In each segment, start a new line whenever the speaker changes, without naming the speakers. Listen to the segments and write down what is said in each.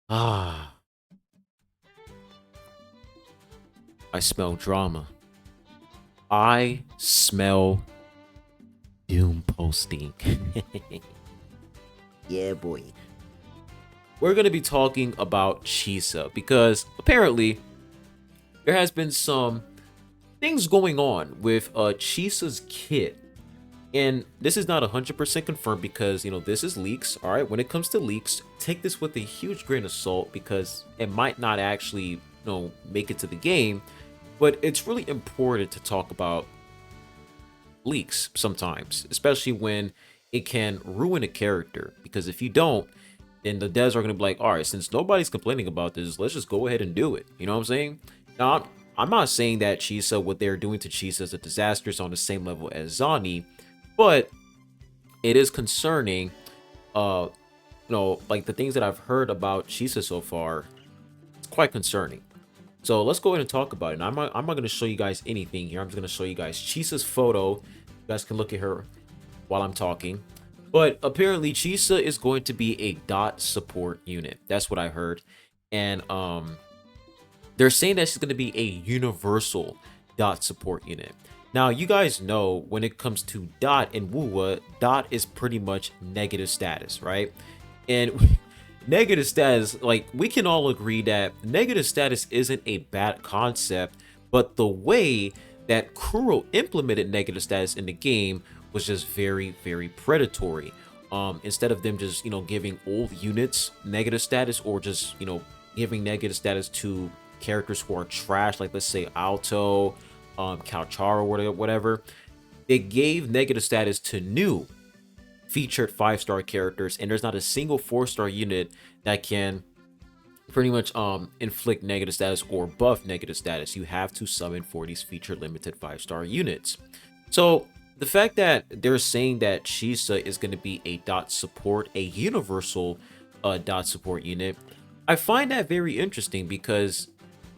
Ah, I smell drama. I smell doom posting.
Yeah, boy.
We're going to be talking about Chisa because apparently there has been some things going on with Chisa's kit. And this is not 100% confirmed because, this is leaks. All right. When it comes to leaks, take this with a huge grain of salt because it might not actually, make it to the game. But it's really important to talk about leaks sometimes, especially when it can ruin a character. Because if you don't, then the devs are going to be like, all right, since nobody's complaining about this, let's just go ahead and do it. You know what I'm saying? Now, I'm not saying that Chisa, what they're doing to Chisa is a disaster, is on the same level as Zani, but it is concerning. Like the things that I've heard about Chisa so far, it's quite concerning. So let's go ahead and talk about it. And I'm not going to show you guys anything here. I'm just going to show you guys Chisa's photo. You guys can look at her while I'm talking. But apparently Chisa is going to be a dot support unit. That's what I heard. And they're saying that she's going to be a universal dot support unit. Now, you guys know when it comes to dot in Wuwa, dot is pretty much negative status, right? And negative status, like, we can all agree that negative status isn't a bad concept, but the way that Kuro implemented negative status in the game was just very, very predatory. Instead of them just, giving old units negative status, or just, giving negative status to characters who are trash, like let's say Alto, Kalchara, or whatever, they gave negative status to new featured 5-star characters, and there's not a single 4-star unit that can pretty much inflict negative status or buff negative status. You have to summon for these featured limited 5-star units. So the fact that they're saying that Chisa is going to be a dot support, a universal dot support unit, I find that very interesting because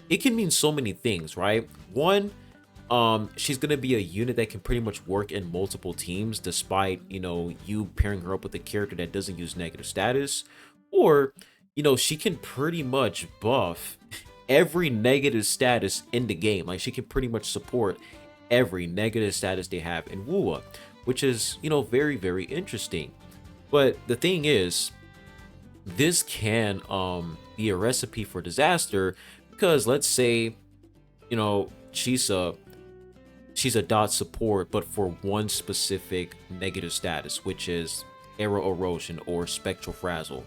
it can mean so many things, right? One, she's gonna be a unit that can pretty much work in multiple teams, despite you pairing her up with a character that doesn't use negative status. Or she can pretty much buff every negative status in the game. Like, she can pretty much support every negative status they have in Wuwa, which is very, very interesting. But the thing is, this can be a recipe for disaster, because let's say Chisa, she's a dot support, but for one specific negative status, which is Arrow Erosion or Spectral Frazzle.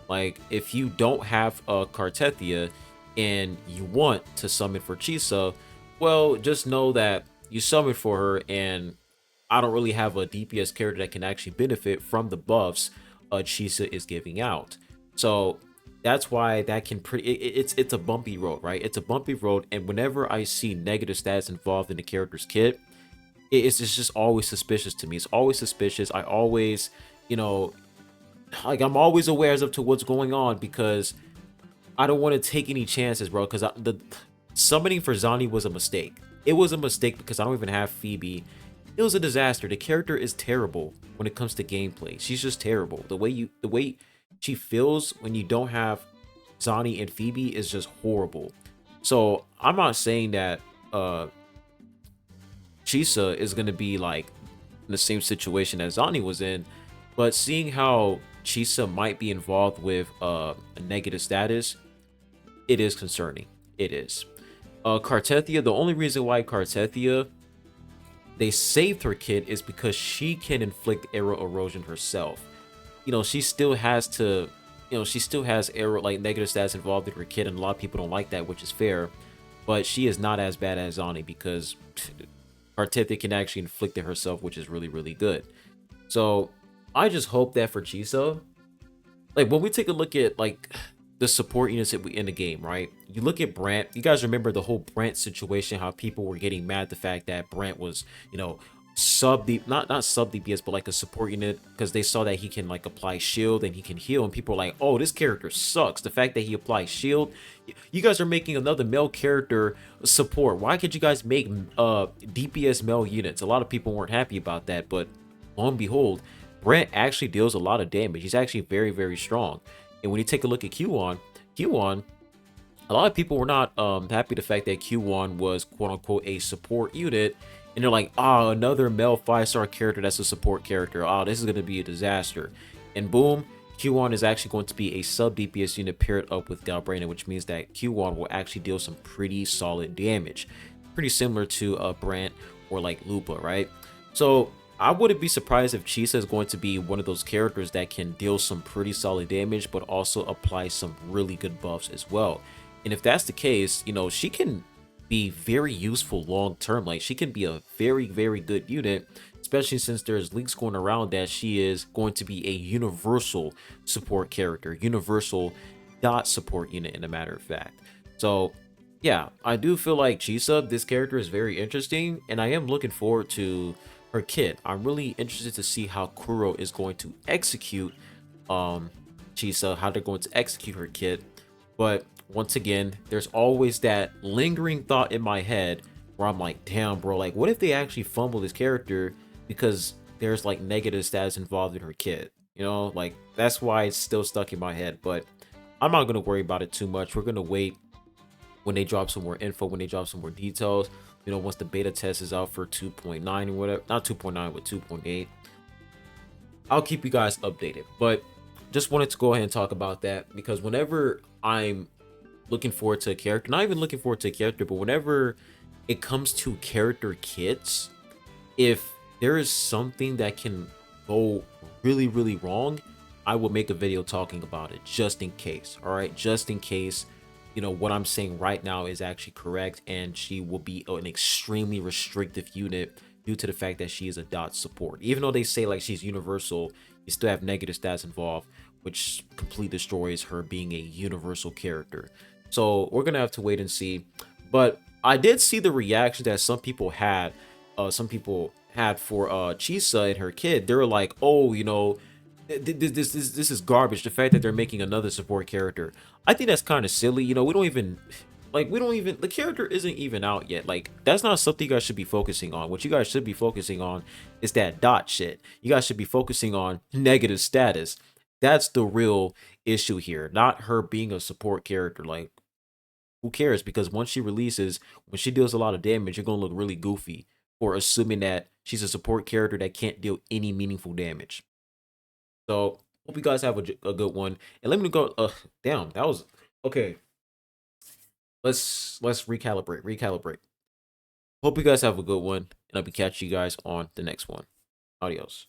Like, if you don't have a Cartethia and you want to summon for Chisa, well, just know that you summon for her, and I don't really have a DPS character that can actually benefit from the buffs Chisa is giving out. So that's why that can it's a bumpy road, right? It's a bumpy road, and whenever I see negative stats involved in the character's kit, it's just always suspicious to me. It's always suspicious. I always, like, I'm always aware as up to what's going on, because I don't want to take any chances, bro. Because the summoning for Zani was a mistake. It was a mistake because I don't even have Phoebe. It was a disaster. The character is terrible when it comes to gameplay. She's just terrible. The way she feels when you don't have Zani and Phoebe is just horrible. So I'm not saying that Chisa is gonna be like in the same situation as Zani was in, but seeing how Chisa might be involved with a negative status, it is concerning. It is. Cartethia, the only reason why Cartethia, they saved her kit, is because she can inflict arrow erosion herself. She still has to, she still has arrow, like, negative stats involved in her kit, and a lot of people don't like that, which is fair. But she is not as bad as Zani, because Cartethia can actually inflict it herself, which is really, really good. So I just hope that for Chisa, like, when we take a look at, like, the support units that we in the game, right? You look at Brant. You guys remember the whole Brant situation, how people were getting mad at the fact that Brant was, sub D, not sub DPS, but like a support unit, because they saw that he can, like, apply shield and he can heal, and people are like, oh, this character sucks. The fact that he applies shield, you guys are making another male character support. Why could you guys make DPS male units? A lot of people weren't happy about that, but lo and behold, Brant actually deals a lot of damage. He's actually very, very strong. And when you take a look at Q1, Q1, a lot of people were not happy the fact that Q1 was quote unquote a support unit, and they're like, oh, another male 5-star character that's a support character. Oh, this is gonna be a disaster. And boom, Q1 is actually going to be a sub DPS unit paired up with Galbraina, which means that Q1 will actually deal some pretty solid damage, pretty similar to Brant or like Lupa, right? So I wouldn't be surprised if Chisa is going to be one of those characters that can deal some pretty solid damage, but also apply some really good buffs as well. And if that's the case, you know, she can be very useful long term. Like, she can be a very, very good unit, especially since there's leaks going around that she is going to be a universal support character, universal dot support unit, in a matter of fact. So yeah, I do feel like Chisa, this character is very interesting, and I am looking forward to her kit. I'm really interested to see how Kuro is going to execute Chisa, how they're going to execute her kit. But once again, there's always that lingering thought in my head where I'm like, damn, bro, like, what if they actually fumble this character because there's like negative status involved in her kit? You know, like, that's why it's still stuck in my head. But I'm not gonna worry about it too much. We're gonna wait when they drop some more info, when they drop some more details. You know, once the beta test is out for 2.9 or whatever, not 2.9, but 2.8. I'll keep you guys updated. But just wanted to go ahead and talk about that, because whenever I'm looking forward to a character, not even looking forward to a character, but whenever it comes to character kits, if there is something that can go really, really wrong, I will make a video talking about it just in case. All right, just in case, you know, what I'm saying right now is actually correct, and she will be an extremely restrictive unit due to the fact that she is a dot support. Even though they say like she's universal, you still have negative stats involved, which completely destroys her being a universal character. So we're gonna have to wait and see. But I did see the reaction that some people had for Chisa and her kid. They were like, oh, you know, this is garbage. The fact that they're making another support character, I think that's kind of silly. You know, we don't even the character isn't even out yet. Like, that's not something you guys should be focusing on. What you guys should be focusing on is that dot shit. You guys should be focusing on negative status. That's the real issue here, not her being a support character. Like, who cares? Because once she releases, when she deals a lot of damage, you're gonna look really goofy for assuming that she's a support character that can't deal any meaningful damage. So hope you guys have a good one. And let me go. Damn, that was okay. Let's recalibrate. Hope you guys have a good one, and I'll be catching you guys on the next one. Adios.